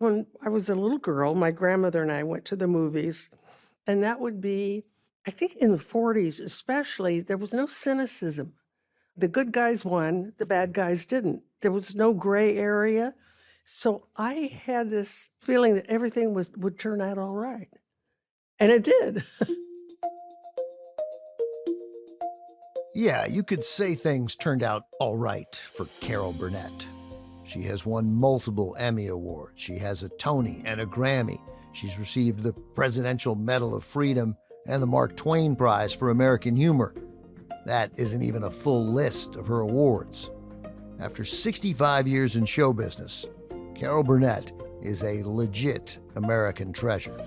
when I was a little girl, my grandmother and I went to the movies, and that would be, I think in the 40s especially, there was no cynicism. The good guys won, the bad guys didn't. There was no gray area. So I had this feeling that everything would turn out all right. And it did. Yeah, you could say things turned out all right for Carol Burnett. She has won multiple Emmy Awards. She has a Tony and a Grammy. She's received the Presidential Medal of Freedom and the Mark Twain Prize for American Humor. That isn't even a full list of her awards. After 65 years in show business, Carol Burnett is a legit American treasure.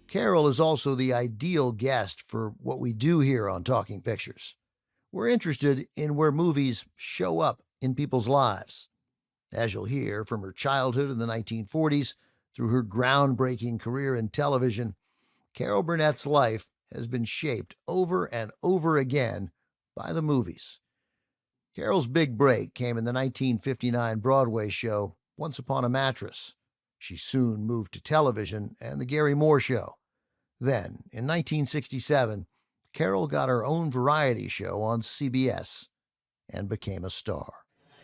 Carol is also the ideal guest for what we do here on Talking Pictures. We're interested in where movies show up in people's lives. As you'll hear, from her childhood in the 1940s through her groundbreaking career in television, Carol Burnett's life has been shaped over and over again by the movies. Carol's big break came in the 1959 Broadway show Once Upon a Mattress. She soon moved to television and The Gary Moore Show. Then, in 1967, Carol got her own variety show on CBS and became a star.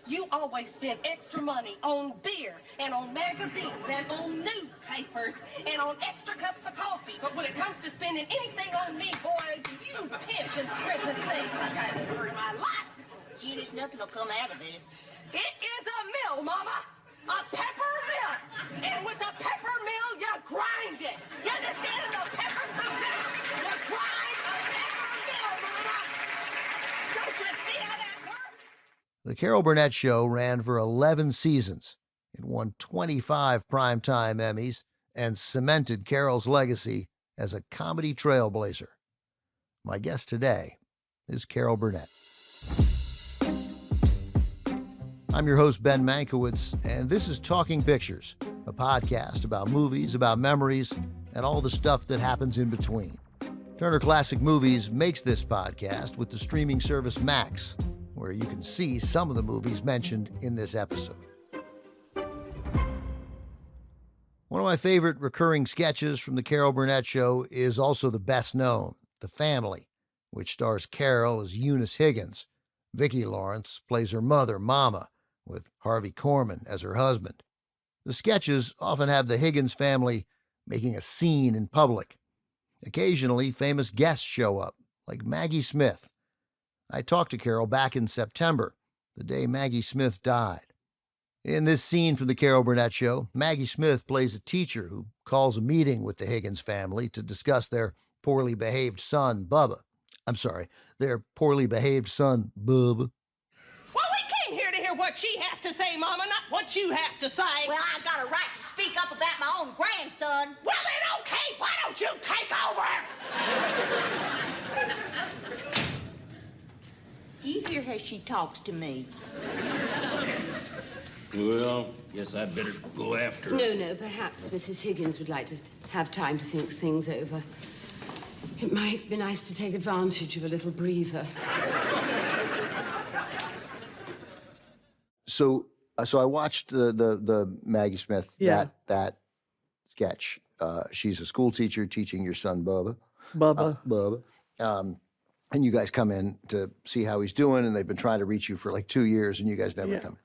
You always spend extra money on beer and on magazines and on newspapers and on extra cups of coffee. But when it comes to spending anything on me, boys, you pinch and strip and say, I got it for my life. There's nothing will come out of this. It is a mill, Mama. A pepper mill. And with a pepper mill, you grind it. You understand? And the pepper comes out. You grind a pepper mill, Mama. Don't you see how that works? The Carol Burnett Show ran for 11 seasons. It won 25 primetime Emmys and cemented Carol's legacy as a comedy trailblazer. My guest today is Carol Burnett. I'm your host, Ben Mankiewicz, and this is Talking Pictures, a podcast about movies, about memories, and all the stuff that happens in between. Turner Classic Movies makes this podcast with the streaming service Max, where you can see some of the movies mentioned in this episode. One of my favorite recurring sketches from the Carol Burnett Show is also the best known, The Family, which stars Carol as Eunice Higgins. Vicki Lawrence plays her mother, Mama, with Harvey Korman as her husband. The sketches often have the Higgins family making a scene in public. Occasionally, famous guests show up, like Maggie Smith. I talked to Carol back in September, the day Maggie Smith died. In this scene from the Carol Burnett Show, Maggie Smith plays a teacher who calls a meeting with the Higgins family to discuss their poorly behaved son, Bubba. Their poorly behaved son, Bubba. Well, we came here to hear what she has to say, Mama, not what you have to say. Well, I got a right to speak up about my own grandson. Well, then, okay, why don't you take over? Do you hear how she talks to me? Well, guess I'd better go after her. No, perhaps Mrs. Higgins would like to have time to think things over. It might be nice to take advantage of a little breather. So I watched the Maggie Smith, that sketch. She's a school teacher teaching your son, Bubba. Bubba. And you guys come in to see how he's doing, and they've been trying to reach you for like 2 years, and you guys never come in.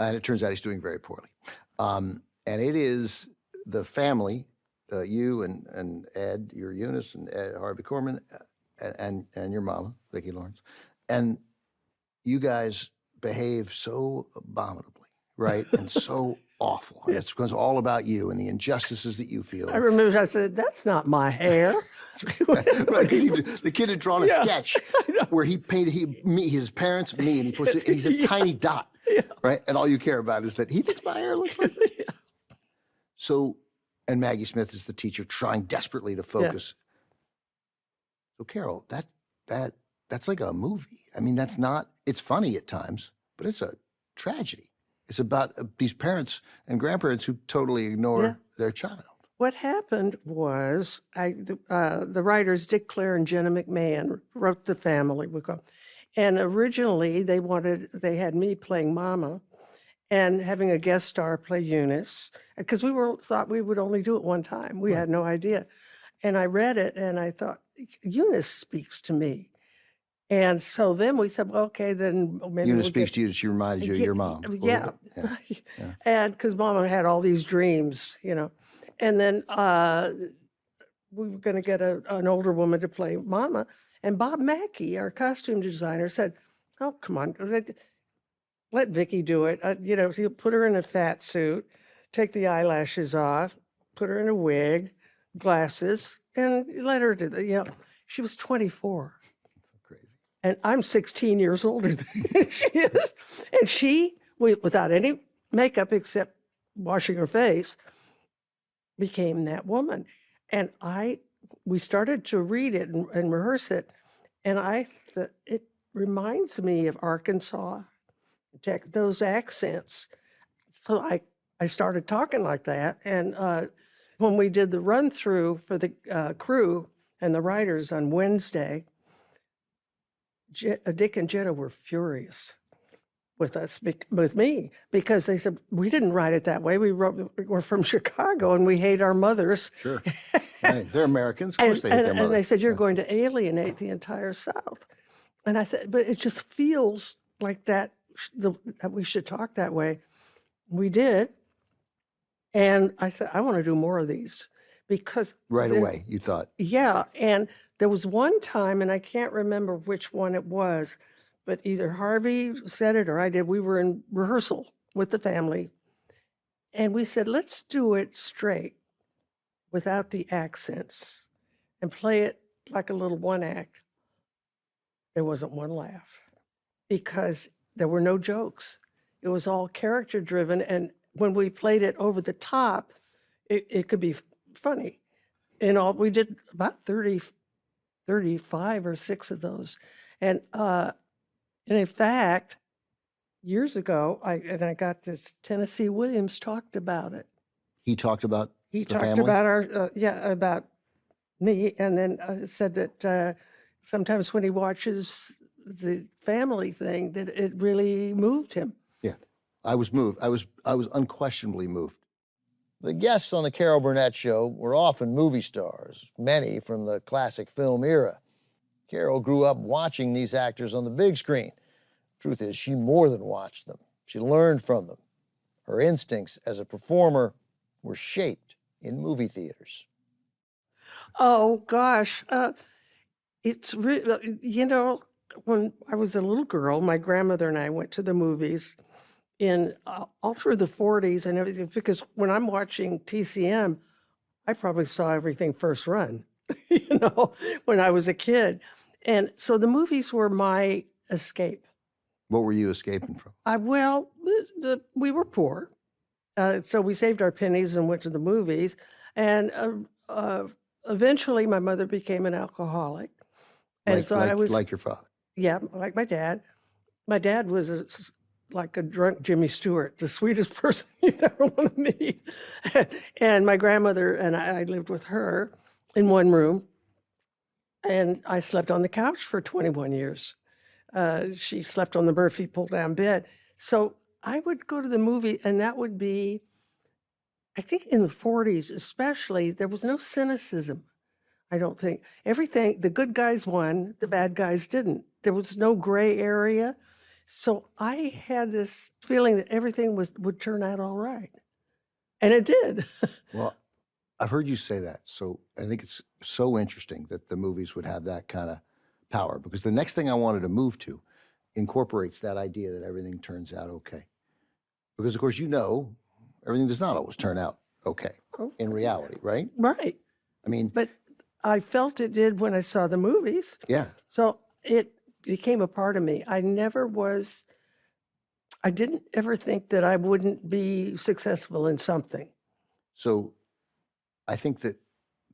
And it turns out he's doing very poorly. And it is the family, you and Ed, your Eunice, and Ed, Harvey Korman, and your mama, Vicki Lawrence. And you guys behave so abominably, right? And so awful. And it's because all about you and the injustices that you feel. I remember I said, that's not my hair. Right, because the kid had drawn a sketch where he painted his parents, me, and he puts it, and he's a tiny dot, right? And all you care about is that he thinks my hair looks like this. So, and Maggie Smith is the teacher trying desperately to focus. So, Carol, that's like a movie. I mean, it's funny at times, but it's a tragedy. It's about these parents and grandparents who totally ignore their child. What happened was the writers Dick Clare and Jenna McMahon wrote The Family, and originally they had me playing Mama, and having a guest star play Eunice, because thought we would only do it one time. We had no idea. And I read it and I thought, Eunice speaks to me. And so then we said, well, okay, then maybe Eunice we'll speaks to you. She reminded you of your mom. a little Yeah. bit. Yeah. And because Mama had all these dreams, And then we were going to get an older woman to play Mama. And Bob Mackey, our costume designer, said, oh, come on, let Vicky do it. He'll put her in a fat suit, take the eyelashes off, put her in a wig, glasses, and let her do that. She was 24. Crazy. And I'm 16 years older than she is. And she, without any makeup except washing her face, became that woman. And we started to read it and rehearse it. And it reminds me of Arkansas, those accents. So I started talking like that. And when we did the run through for the crew and the writers on Wednesday, Dick and Jenna were furious with me, because they said, we didn't write it that way. We're from Chicago and we hate our mothers. Sure. Right. They're Americans. Of course they hate their mother. And they said, you're going to alienate the entire South. And I said, but it just feels like that we should talk that way. We did. And I said, I want to do more of these, because Right away, you thought. yeah. And there was one time, and I can't remember which one it was, but either Harvey said it or I did. We were in rehearsal with the family, and we said, let's do it straight without the accents and play it like a little one act. There wasn't one laugh because there were no jokes. It was all character driven. And when we played it over the top, it could be funny. And we did about 35 or 6 of those. And in fact, years ago, I got this, Tennessee Williams talked about it. He talked about He the talked family? about about me, and then said that sometimes when he watches the family thing, that it really moved him. Yeah, I was moved. I was unquestionably moved. The guests on the Carol Burnett show were often movie stars, many from the classic film era. Carol grew up watching these actors on the big screen. Truth is, she more than watched them. She learned from them. Her instincts as a performer were shaped in movie theaters. Oh gosh, it's really, when I was a little girl, my grandmother and I went to the movies in all through the 40s and everything, because when I'm watching TCM, I probably saw everything first run, when I was a kid. And so the movies were my escape. What were you escaping from? We were poor. So we saved our pennies and went to the movies. And eventually my mother became an alcoholic. And I was like your father. Yeah, like my dad. My dad was like a drunk Jimmy Stewart, the sweetest person you'd ever want to meet. And my grandmother and I lived with her in one room. And I slept on the couch for 21 years. She slept on the Murphy pull-down bed. So I would go to the movie, and that would be, I think in the 40s especially, there was no cynicism, I don't think. Everything, the good guys won, the bad guys didn't. There was no gray area. So I had this feeling that everything would turn out all right. And it did. Well, I've heard you say that. So I think it's so interesting that the movies would have that kind of power, because the next thing I wanted to move to incorporates that idea that everything turns out okay. Because, of course, everything does not always turn out okay in reality, right? Right. I mean, But I felt it did when I saw the movies. yeah. So it became a part of me. I didn't ever think that I wouldn't be successful in something. So I think that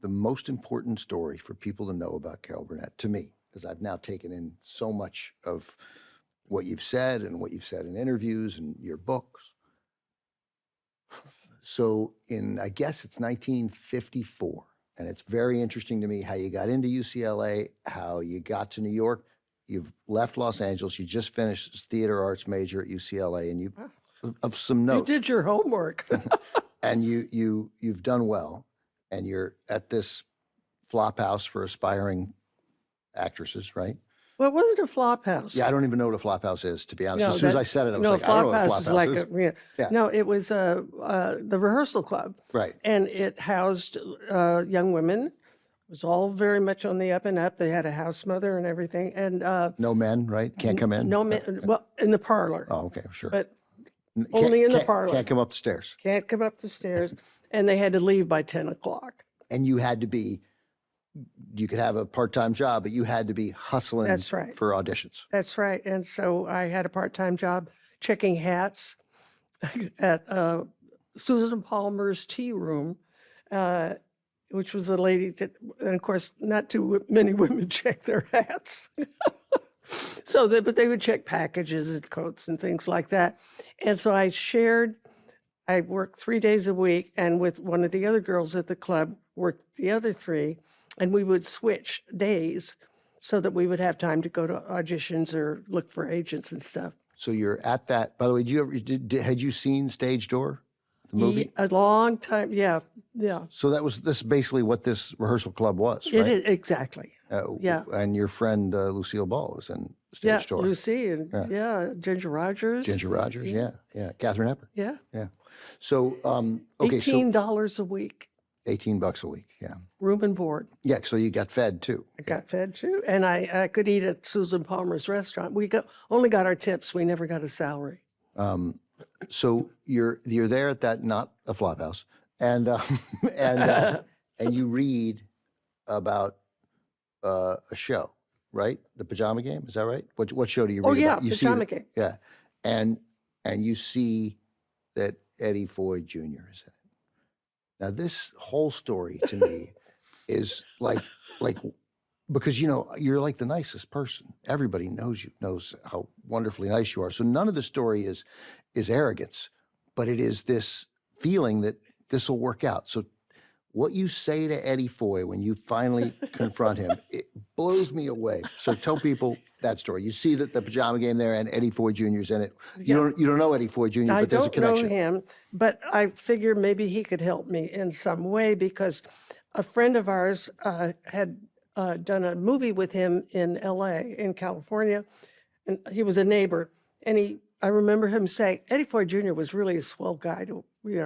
the most important story for people to know about Carol Burnett, to me, because I've now taken in so much of what you've said and what you've said in interviews and your books. So I guess it's 1954, and it's very interesting to me how you got into UCLA, how you got to New York. You've left Los Angeles. You just finished theater arts major at UCLA, and you of some You note. did your homework. And you've done well, and you're at this flop house for aspiring actresses, right? Well, it wasn't a flop house. Yeah, I don't even know what a flop house is, to be honest. No, As soon as that- I said it, I was no, like, I don't know what a flop flop is house like is. Yeah. No, it was the rehearsal club, Right. and it housed young women. It was all very much on the up and up. They had a house mother and everything, and No men, right? Can't come in? no men. Well, in the parlor, Oh, okay, sure. but Can't- only in the can't- parlor. Can't come up the stairs. can't come up the stairs, and they had to leave by 10 o'clock. And you had to be, you could have a part-time job, but you had to be hustling That's right. for auditions. That's right. And so I had a part-time job checking hats at Susan Palmer's tea room, which was a lady that, and of course, not too many women check their hats. But they would check packages and coats and things like that. And so I worked 3 days a week, and with one of the other girls at the club, worked the other 3, and we would switch days so that we would have time to go to auditions or look for agents and stuff. So you're at that, by the way, had you seen Stage Door, the movie? A long time, yeah. So this is basically what this rehearsal club was, It right? is, exactly. Yeah. And your friend Lucille Ball was in Yeah, Stage Door. Lucy and Ginger Rogers. Ginger Rogers, yeah. Catherine Hepburn. Yeah. So, okay, so $18 a week, $18 a week, yeah. room and board. Yeah, so you got fed too. I got fed too, and I could eat at Susan Palmer's restaurant. We only got our tips. We never got a salary. So you're there at that, not a flop house, and and you read about a show, right? The Pajama Game, is that right? What show do you read Oh, yeah, about? You see Pajama that- Game. Yeah, and you see that Eddie Foy Jr. is in it. Now this whole story to me is like because you're like the nicest person. Everybody knows how wonderfully nice you are. So none of the story is arrogance, but it is this feeling that this will work out. So what you say to Eddie Foy when you finally confront him, it blows me away. So tell people that story. You see that the Pajama Game there, and Eddie Foy Jr. is in it. You don't know Eddie Foy Jr., I but there's a don't know connection. him, but I figure maybe he could help me in some way because a friend of ours had done a movie with him in LA, in California, and he was a neighbor. And I remember him saying, Eddie Foy Jr. was really a swell guy.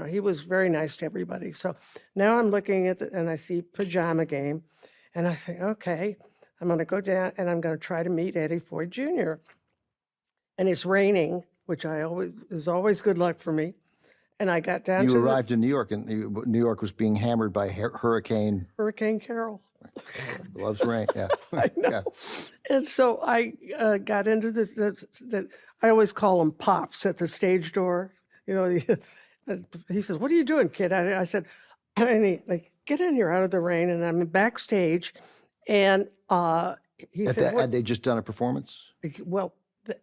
He was very nice to everybody. So now I'm looking at and I see Pajama Game, and I think, okay, I'm going to go down and I'm going to try to meet Eddie Foy Jr. And it's raining, which is always good luck for me. And I got down You to arrived in New York, and New York was being hammered by Hurricane. Hurricane Carol. Loves rain. Yeah. I know. And so I got into this, I always call them pops at the stage door. He says, what are you doing, kid? I said, get in here out of the rain. And I'm backstage. And he said, Had they just done a performance? well,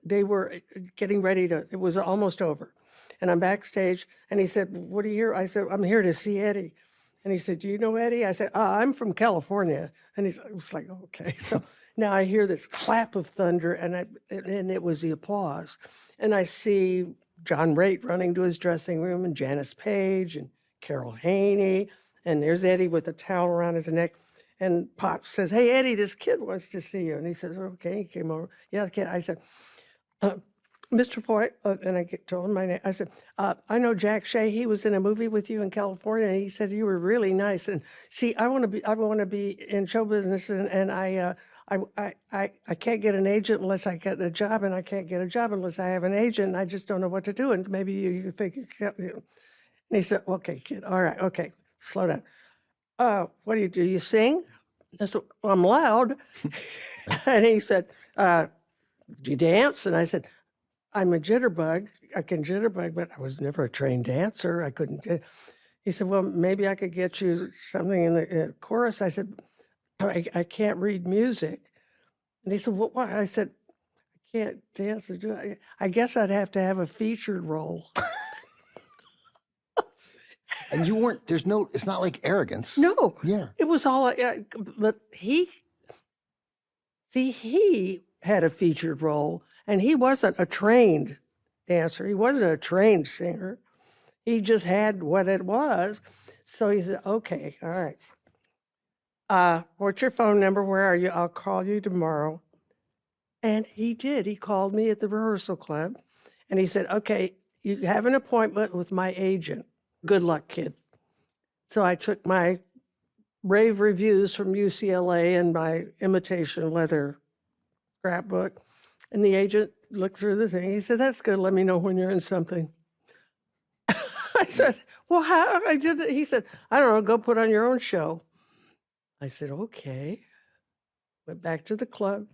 they were getting ready it was almost over. And I'm backstage, and he said, what are you here? I said, I'm here to see Eddie. And he said, do you know Eddie? I said, I'm from California. And I was like, okay. So now I hear this clap of thunder, and it was the applause. And I see John Raitt running to his dressing room, and Janice Page, and Carol Haney, and there's Eddie with a towel around his neck. And Pop says, hey, Eddie, this kid wants to see you. And he says, okay, he came over. Yeah, the kid. I said, Mr. Foy, and I told him my name. I said, I know Jack Shea. He was in a movie with you in California, and he said you were really nice. And see, I want to be in show business, and I can't get an agent unless I get a job, and I can't get a job unless I have an agent. And I just don't know what to do. And maybe you think you can. And he said, okay, kid, all right, okay, slow down. What do? You sing? I said, well, I'm loud. And he said, do you dance? And I said, I'm a jitterbug. I can jitterbug, but I was never a trained dancer. I couldn't. He said, well, maybe I could get you something in the chorus. I said, I can't read music. And he said, well, why? I said, I can't dance. I guess I'd have to have a featured role. And you weren't, it's not like arrogance. No. Yeah. It was all, but he had a featured role, and he wasn't a trained dancer. He wasn't a trained singer. He just had what it was. So he said, okay, all right. What's your phone number? Where are you? I'll call you tomorrow. And he did. He called me at the rehearsal club and he said, okay, you have an appointment with my agent. Good luck, kid. So I took my rave reviews from UCLA and my imitation leather scrapbook. And the agent looked through the thing. He said, that's good. Let me know when you're in something. I said, well, how? I did it. He said, I don't know, go put on your own show. I said, okay. Went back to the club,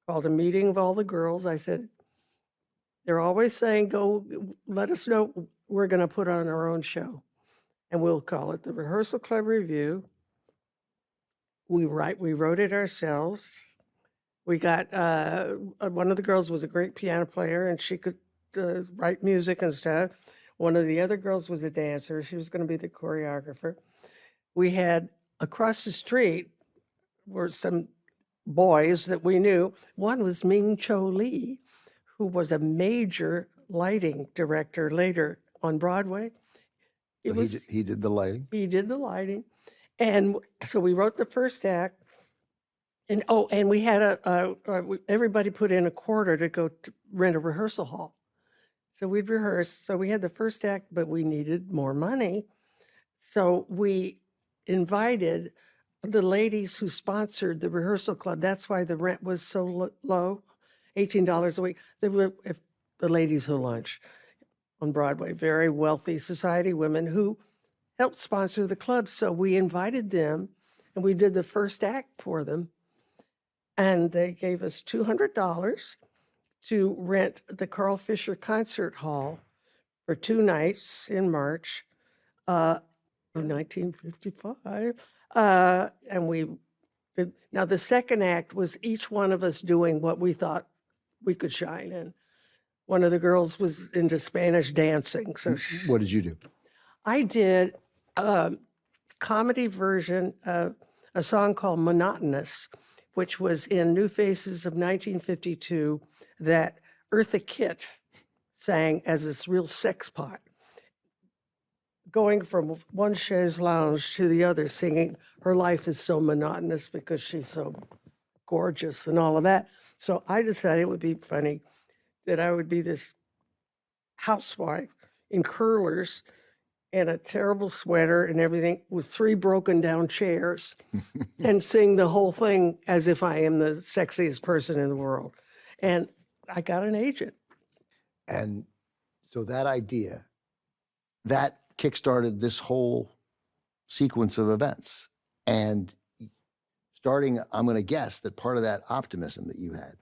called a meeting of all the girls. I said, they're always saying, go let us know we're going to put on our own show. And we'll call it the Rehearsal Club Review. We wrote it ourselves. We got, one of the girls was a great piano player and she could write music and stuff. One of the other girls was a dancer. She was going to be the choreographer. We had across the street were some boys that we knew. One was Ming Cho Lee, who was a major lighting director later on Broadway. He did the lighting? He did the lighting. And so we wrote the first act. And and we had everybody put in a quarter to go to rent a rehearsal hall. So we'd rehearse. So we had the first act, but we needed more money. So we invited the ladies who sponsored the rehearsal club. That's why the rent was so low, $18 a week. They were the ladies who lunch on Broadway, very wealthy society women who helped sponsor the club. So we invited them and we did the first act for them. And they gave us $200 to rent the Carl Fisher Concert Hall for 2 nights in March of 1955. And we did. Now, the second act was each one of us doing what we thought we could shine in. One of the girls was into Spanish dancing. So What did you do? I did a comedy version of a song called Monotonous, which was in New Faces of 1952 that Eartha Kitt sang as this real sex pot, going from one chaise lounge to the other, singing her life is so monotonous because she's so gorgeous and all of that. So I decided it would be funny that I would be this housewife in curlers and a terrible sweater and everything with 3 broken down chairs and sing the whole thing as if I am the sexiest person in the world. And I got an agent. And so that idea, that kickstarted this whole sequence of events. And starting, I'm going to guess that part of that optimism that you had,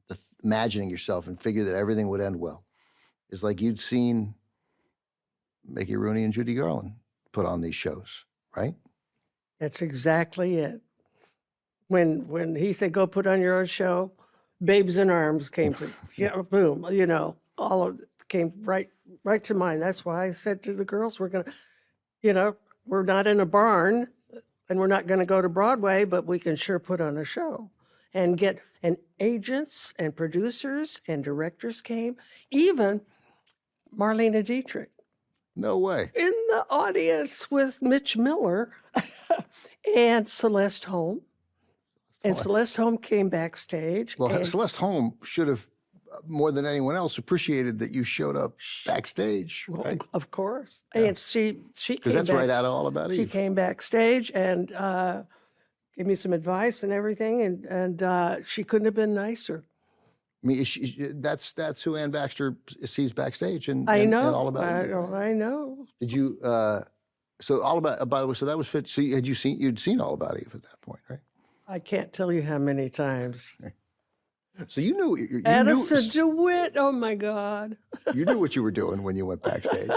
the imagining yourself and figure that everything would end well, is like you'd seen Mickey Rooney and Judy Garland put on these shows, right? That's exactly it. When he said, go put on your own show, Babes in Arms came to, boom, all of it came right to mind. That's why I said to the girls, we're going to, we're not in a barn and we're not going to go to Broadway, but we can sure put on a show and agents and producers and directors came, even Marlene Dietrich. No way. In the audience with Mitch Miller and Celeste Holm. And Celeste Holm came backstage. Well, Celeste Holm should have, more than anyone else, appreciated that you showed up backstage, right? Of course. Yeah. And she came because that's right out of All About Eve. She came backstage and gave me some advice and everything, and she couldn't have been nicer. I mean, that's who Ann Baxter sees backstage and I know. and All About Eve. I know. Did you? So All About. By the way, so that was fit. So you'd seen All About Eve at that point, right? I can't tell you how many times. So you knew. You Addison DeWitt. Oh my God. You knew what you were doing when you went backstage.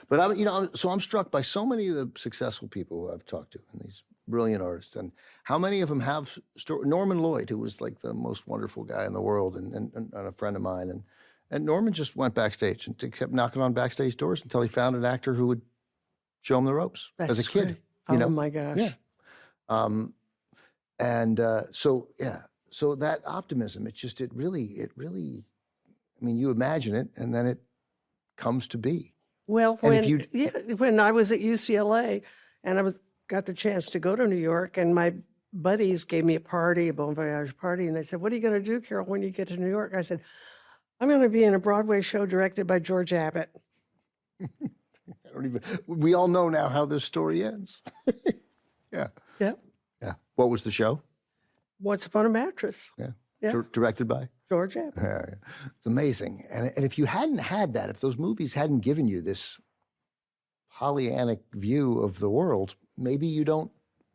But I'm struck by so many of the successful people who I've talked to and these brilliant artists, and how many of them have Norman Lloyd, who was like the most wonderful guy in the world, and a friend of mine, and Norman just went backstage and kept knocking on backstage doors until he found an actor who would show him the ropes as a kid. Great. Oh my gosh. Yeah. So that optimism, it really I mean, you imagine it, and then it comes to be. Well, And if when I was at UCLA and got the chance to go to New York, and my buddies gave me a party, a bon voyage party, and they said, "What are you going to do, Carol, when you get to New York?" I said, "I'm going to be in a Broadway show directed by George Abbott." We all know now how this story ends. Yeah. Yeah. Yeah. What was the show? Once Upon a Mattress. Yeah. Yeah. Directed by? George Abbott. Yeah, yeah. It's amazing. And if you hadn't had that, if those movies hadn't given you this Pollyannic view of the world, maybe you don't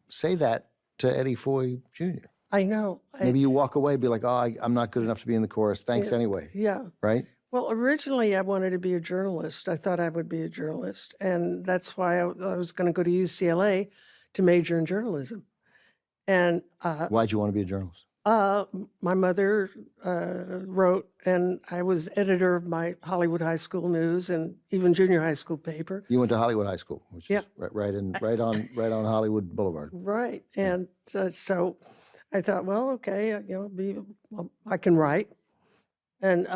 say that to Eddie Foy Jr. I know. Maybe you walk away and be like, oh, I'm not good enough to be in the chorus. Thanks Yeah. anyway. Yeah. Right? Well, originally I wanted to be a journalist. I thought I would be a journalist. And that's why I was going to go to UCLA to major in journalism. And Why'd you want to be a journalist? my mother wrote, and I was editor of my Hollywood High School news and even junior high school paper. You went to Hollywood High School, which Yeah. is right on Hollywood Boulevard. Right. And so I thought, well, okay, I can write. And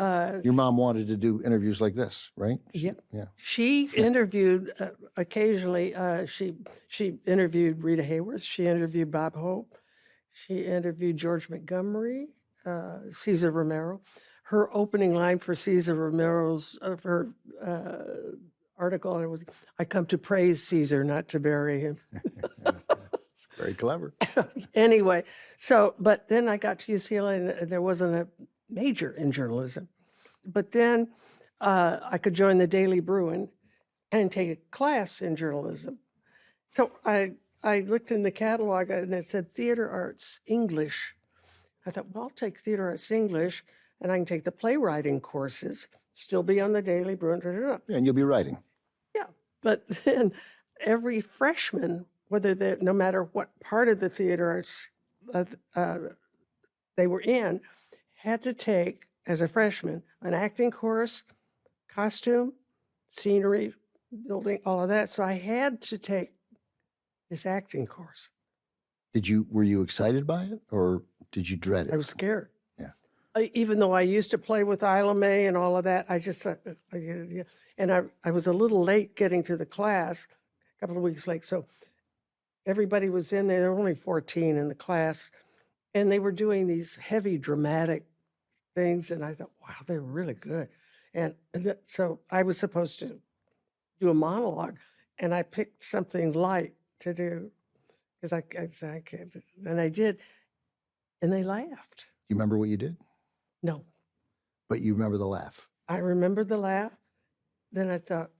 Your mom wanted to do interviews like this, right? Yeah. Yeah. She interviewed occasionally. She interviewed Rita Hayworth. She interviewed Bob Hope. She interviewed George Montgomery, Cesar Romero. Her opening line for Cesar Romero's her article, and it was, "I come to praise Caesar, not to bury him." It's very clever. Anyway, but then I got to UCLA, and there wasn't a major in journalism. But then I could join the Daily Bruin and take a class in journalism. So I looked in the catalog, and it said theater arts English. I thought, well, I'll take theater arts English, and I can take the playwriting courses, still be on the Daily Bruin. Yeah, and you'll be writing. Yeah, but then every freshman, no matter what part of the theater arts they were in, had to take, as a freshman, an acting course, costume, scenery, building, all of that. So I had to take this acting course. Were you excited by it, or did you dread it? I was scared. Yeah. Even though I used to play with Isla Mae and all of that, I just, and I was a little late getting to the class, a couple of weeks late. So everybody was in there. There were only 14 in the class, and they were doing these heavy dramatic things. And I thought, wow, they're really good. And so I was supposed to do a monologue, and I picked something light to do because I can't. And I did, and they laughed. You remember what you did? No. But you remember the laugh. I remembered the laugh. Then I thought,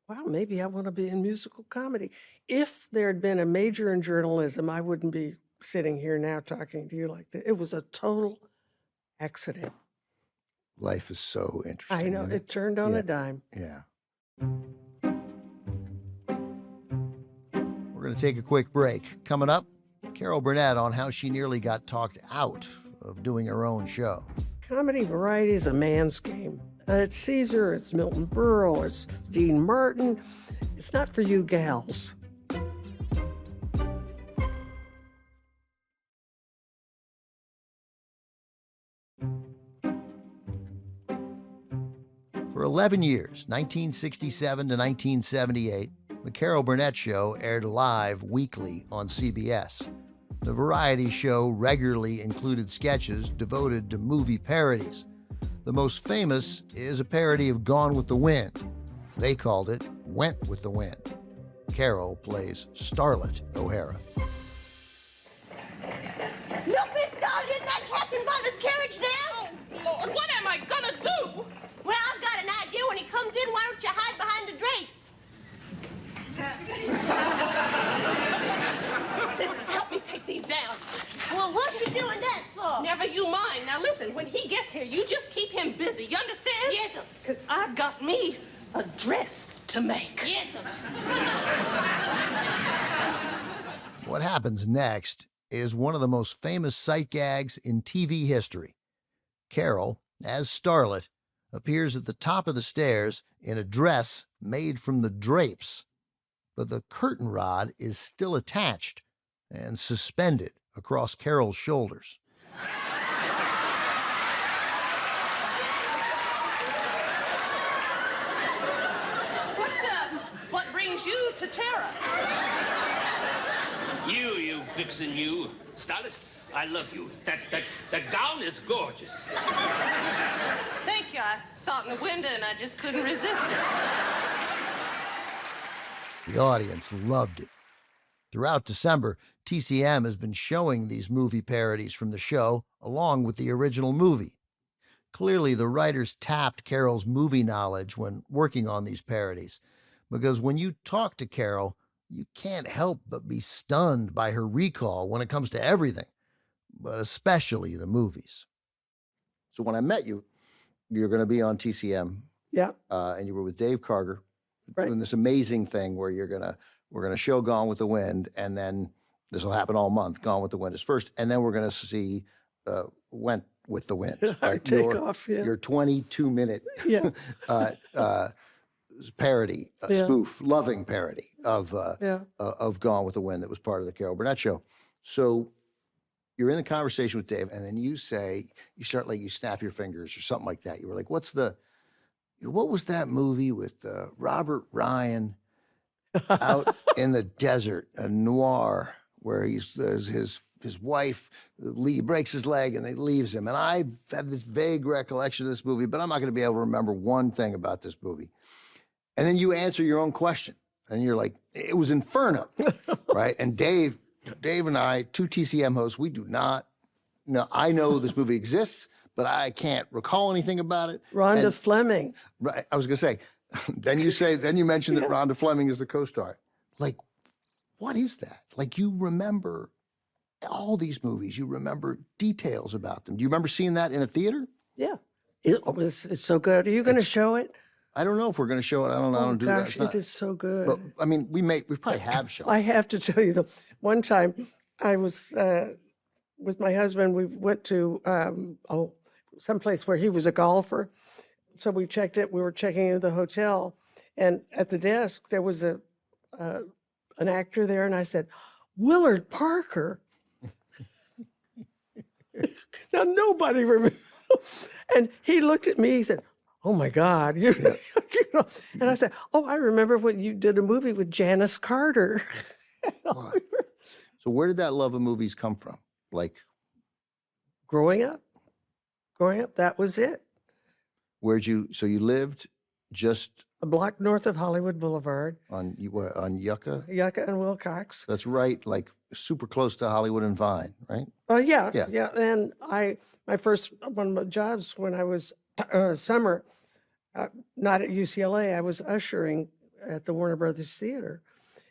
wow, maybe I want to be in musical comedy. If there had been a major in journalism, I wouldn't be sitting here now talking to you like that. It was a total accident. Life is so interesting. I know, isn't it turned on Yeah. a dime. Yeah. We're going to take a quick break. Coming up, Carol Burnett on how she nearly got talked out of doing her own show. Comedy variety is a man's game. It's Caesar, it's Milton Berle, it's Dean Martin. It's not for you gals. For 11 years, 1967 to 1978, The Carol Burnett Show aired live weekly on CBS. The variety show regularly included sketches devoted to movie parodies. The most famous is a parody of Gone with the Wind. They called it Went with the Wind. Carol plays Starlet O'Hara. Milk be stalled in that Captain Butler's carriage now? Lord, what am I gonna do? Well, I've got an idea. When he comes in, why don't you hide behind the drapes? Sis, help me take these down. Well, what's you doing that for? Never you mind. Now listen, when he gets here, you just keep him busy. You understand? Yes, sir. Because I've got me a dress to make. Yes, sir. What happens next is one of the most famous sight gags in TV history. Carol, as Starlet, appears at the top of the stairs in a dress made from the drapes, but the curtain rod is still attached and suspended across Carol's shoulders. brings you to terror? You vixen, you. Starlet, I love you. That gown is gorgeous. Thank you. I saw it in the window and I just couldn't resist it. The audience loved it. Throughout December, TCM has been showing these movie parodies from the show along with the original movie. Clearly, the writers tapped Carol's movie knowledge when working on these parodies, because when you talk to Carol, you can't help but be stunned by her recall when it comes to everything, but especially the movies. So when I met you, you're going to be on TCM, Yeah, and you were with Dave Karger, Right. doing this amazing thing where we're gonna show Gone with the Wind, and then this will happen all month. Gone with the Wind is first, and then we're gonna see Went with the Wind. Right? take off. Yeah, Your 22-minute yeah, parody, Yeah. spoof, loving parody of yeah. Gone with the Wind that was part of the Carol Burnett show. So you're in the conversation with Dave, and then you start like you snap your fingers or something like that. You were like, what was that movie with Robert Ryan out in the desert, a noir, where his wife breaks his leg and they leaves him. And I have this vague recollection of this movie, but I'm not going to be able to remember one thing about this movie. And then you answer your own question, and you're like, it was Inferno, right? And Dave and I, two TCM hosts, we do not know. I know this movie exists, but I can't recall anything about it. Rhonda And- Fleming. Right. I was going to say, then you mentioned that Rhonda Fleming is the co-star. Like, what is that? Like, you remember all these movies. You remember details about them. Do you remember seeing that in a theater? Yeah, it's so good. Are you going to show it? I don't know if we're going to show it. I Oh don't do that. gosh, It's not- it is so good. But I mean, we probably have shown. I have to tell you, the one time I was with my husband, we went to someplace where he was a golfer. So we checked it. We were checking into the hotel, and at the desk there was an actor there, and I said, Willard Parker. Now nobody remembers. And he looked at me. He said, "Oh my God!" You know? And I said, "Oh, I remember when you did a movie with Janice Carter." Wow. So where did that love of movies come from? Like, Growing up, that was it. so you lived just A block north of Hollywood Boulevard, on Yucca? Yucca and Wilcox. That's right, like super close to Hollywood and Vine, right? Oh yeah, Yeah. yeah. And my first one of my jobs when I was summer, not at UCLA, I was ushering at the Warner Brothers Theater,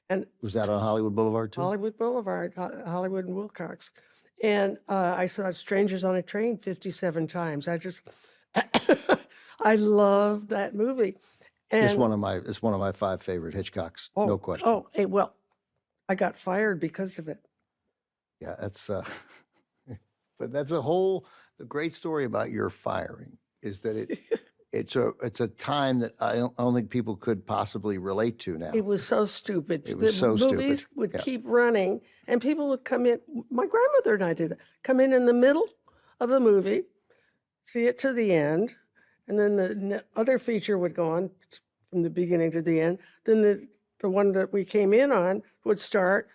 and Was that on Hollywood Boulevard too? Hollywood Boulevard, Hollywood and Wilcox. And I saw Strangers on a Train 57 times. I love that movie. And It's one of my 5 favorite Hitchcocks, no question. Oh, hey, well, I got fired because of it. Yeah, that's but that's the great story about your firing is that it's a time that I don't think people could possibly relate to now. It was so stupid. It was The so stupid, movies would yeah. keep running, and people would come in. My grandmother and I did that. Come in the middle of the movie, see it to the end, and then the other feature would go on from the beginning to the end. Then the one that we came in on would start.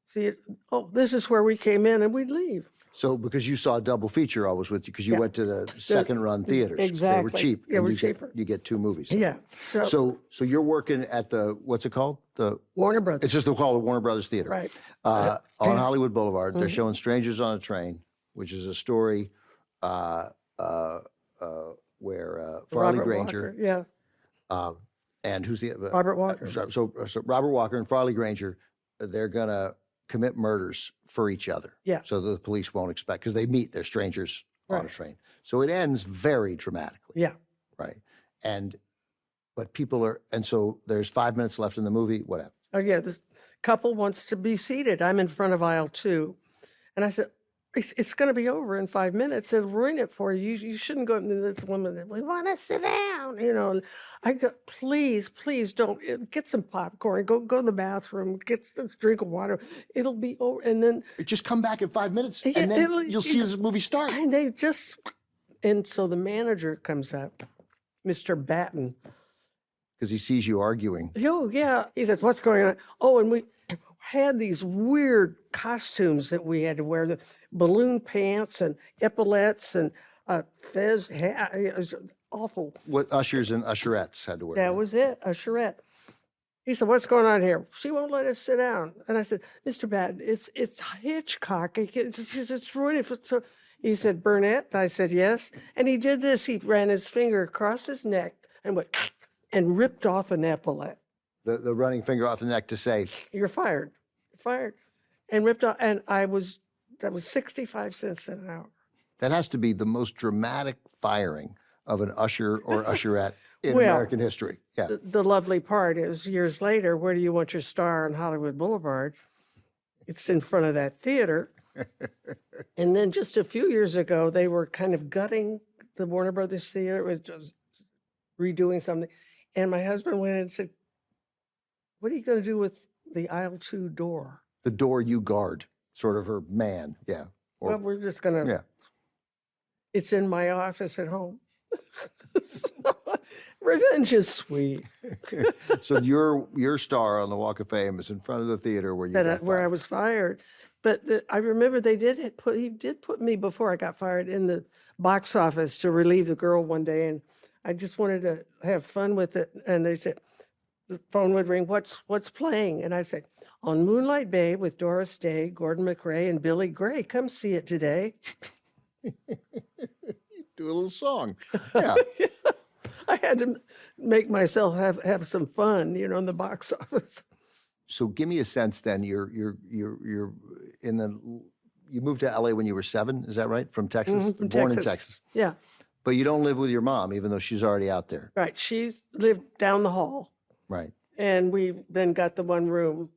See it. Oh, this is where we came in, and we'd leave. So because you saw a double feature always with you, because you Yeah. went to the second run theaters. 'cause They were Exactly. cheap. Yeah, and we're you cheaper. You get 2 movies. Yeah. So you're working at what's it called? Warner Brothers. It's just called the Warner Brothers Theater. Right. On Hollywood Boulevard. They're showing Strangers on a Train, which is a story where Farley Robert Granger Walker, yeah. and who's the Robert Walker. So Robert Walker and Farley Granger, they're gonna commit murders for each other. Yeah. So the police won't expect because they meet. They're strangers on a Right. train. So it ends very dramatically. Yeah. Right. But people are, and so there's 5 minutes left in the movie. What happens? Oh, yeah, the couple wants to be seated. I'm in front of aisle 2. And I said, it's going to be over in 5 minutes. It'll ruin it for you. You shouldn't go. And this woman, we want to sit down. You know, and I go, please don't. Get some popcorn. Go to the bathroom. Get a drink of water. It'll be over. And then, Just come back in 5 minutes, Yeah, and then it'll- you'll see this movie start. and they just, and so the manager comes up, Mr. Batten. because he sees you arguing. Oh, yeah. He says, what's going on? Oh, and we had these weird costumes that we had to wear, the balloon pants and epaulets and fez hat. It was awful. What ushers and usherettes had to wear. That was it, a charrette. He said, what's going on here? She won't let us sit down. And I said, Mr. Batten, it's Hitchcock. It's ruined it. So he said, Burnett? And I said, yes. And he did this. He ran his finger across his neck and went and ripped off an epaulette. The running finger off the neck to say, You're fired. You're fired. And ripped off. And that was 65 cents an hour. that has to be the most dramatic firing of an usher or usherette in Well, American history. Yeah. The lovely part is years later, where do you want your star on Hollywood Boulevard? It's in front of that theater. And then just a few years ago, they were kind of gutting the Warner Brothers Theater. It was just redoing something. And my husband went in and said, what are you going to do with the aisle 2 door? The door you guard, sort of her man. Yeah. Or, Well, we're just going to, yeah. it's in my office at home. So, revenge is sweet. So your star on the Walk of Fame is in front of the theater where you got Where I fired. was fired. But I remember he did put me before I got fired in the box office to relieve the girl one day. And I just wanted to have fun with it. And they said, the phone would ring, what's playing? And I said, on Moonlight Bay with Doris Day, Gordon McRae, and Billy Gray. Come see it today. Do a little song. Yeah. I had to make myself have some fun, in the box office. So give me a sense then. You're in the. You moved to LA when you were 7. Is that right? From Texas. Mhm, from Born in Texas. Texas. Yeah, But you don't live with your mom, even though she's already out there. right. She lived down the hall, Right. and we then got the one room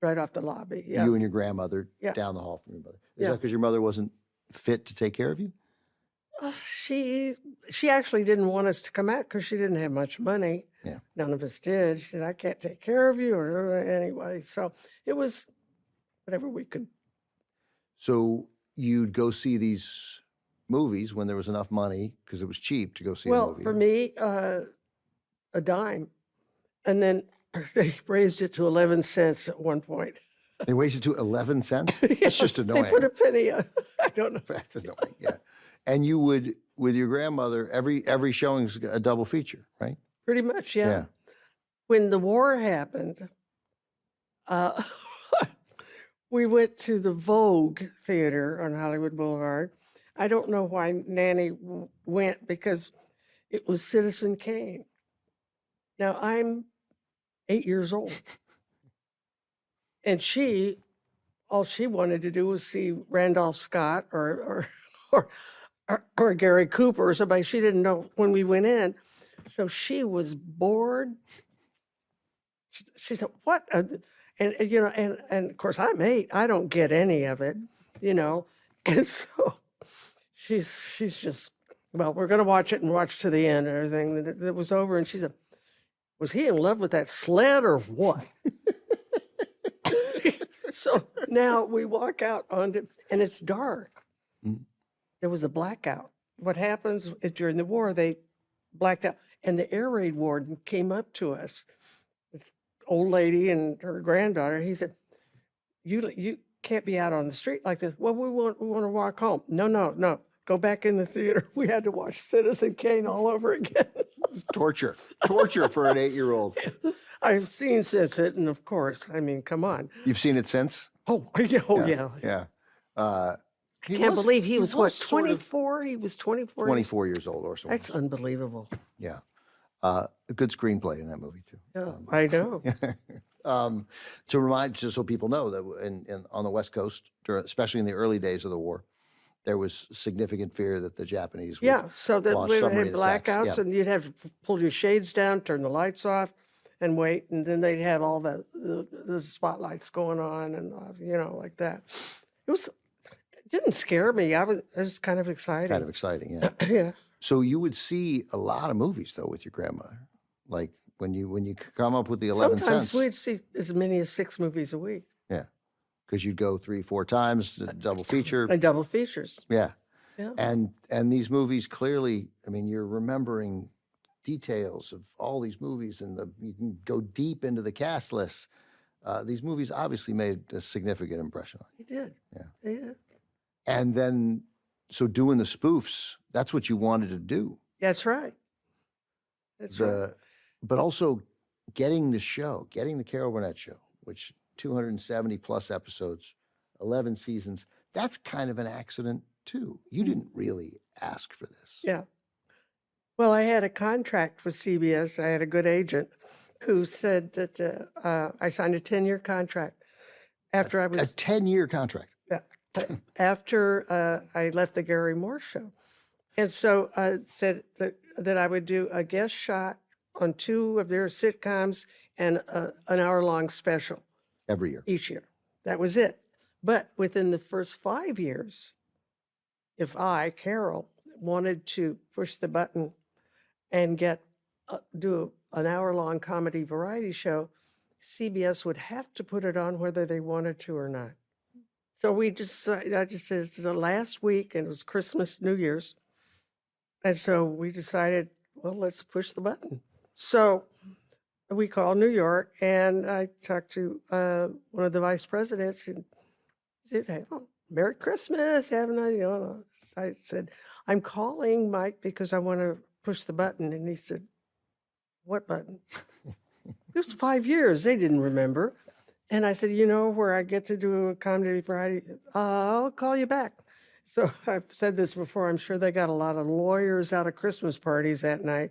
right off the lobby. Yeah. You and your grandmother Yeah. down the hall from your mother. Is Yeah. that because your mother wasn't fit to take care of you? She actually didn't want us to come out because she didn't have much money. Yeah. None of us did. She said, I can't take care of you, or anyway. So it was whatever we could. So you'd go see these movies when there was enough money because it was cheap to go see a Well, movie. for me, a dime. And then they raised it to 11 cents at one point. They raised it to 11 cents? Yeah, That's just annoying. They put a penny on. I don't know. That's annoying, yeah. And you would, with your grandmother, every showing's a double feature, right? Pretty much, yeah. Yeah. When the war happened, we went to the Vogue Theater on Hollywood Boulevard. I don't know why Nanny went, because it was Citizen Kane. Now, I'm 8 years old. And all she wanted to do was see Randolph Scott or Gary Cooper or somebody. She didn't know when we went in. So she was bored. She said, what? And of course I'm 8. I don't get any of it, And so she's just, well, we're going to watch it and watch to the end and everything. And it was over. And she said, was he in love with that sled or what? So now we walk out onto, and it's dark. Mm. There was a blackout. What happens during the war, they blacked out. And the air raid warden came up to us, this old lady and her granddaughter. He said, you can't be out on the street like this. Well, we want to walk home. No. Go back in the theater. We had to watch Citizen Kane all over again. It's torture for an 8-year-old. I've seen since it, and of course, I mean, come on. You've seen it since? Oh, yeah. Yeah. Can't believe he was what, sort of 24? He was 24? 24 years old or so. That's unbelievable. Yeah. A good screenplay in that movie, too. Yeah, I know. To remind, just so people know, that on the West Coast, especially in the early days of the war, there was significant fear that the Japanese would Yeah, so that launch we had submarine attacks. blackouts, Yeah. and you'd have to pull your shades down, turn the lights off, and wait, and then they'd have all the spotlights going on, and like that. It didn't scare me. It was kind of exciting. Kind of exciting, yeah. Yeah. So you would see a lot of movies, though, with your grandmother. Like when you come up with the 11 Sometimes cents. we'd see as many as 6 movies a week. Yeah. Because you'd go 3-4 times, double feature. And double features. Yeah. Yeah. And these movies clearly, I mean, you're remembering details of all these movies, and you can go deep into the cast lists. These movies obviously made a significant impression on you. They did. Yeah. They did. And then, so doing the spoofs, that's what you wanted to do. That's right. That's right. But also getting the show, getting the Carol Burnett show, which 270 plus episodes, 11 seasons, that's kind of an accident too. You didn't really ask for this. Yeah. Well, I had a contract with CBS. I had a good agent who said that I signed a 10-year contract after I was A 10-year contract. yeah, after I left the Gary Moore show. And so said that I would do a guest shot on 2 of their sitcoms and an hour-long special Every year. each year. That was it. But within the first 5 years, if I, Carol, wanted to push the button and do an hour-long comedy variety show, CBS would have to put it on whether they wanted to or not. So I just said, it's the last week, and it was Christmas, New Year's. And so we decided, well, let's push the button. So we called New York, and I talked to one of the vice presidents and said, hey, well, Merry Christmas, haven't I? I said, I'm calling Mike because I want to push the button. And he said, what button? It was 5 years. They didn't remember. And I said, where I get to do a comedy variety, I'll call you back. So I've said this before. I'm sure they got a lot of lawyers out of Christmas parties that night.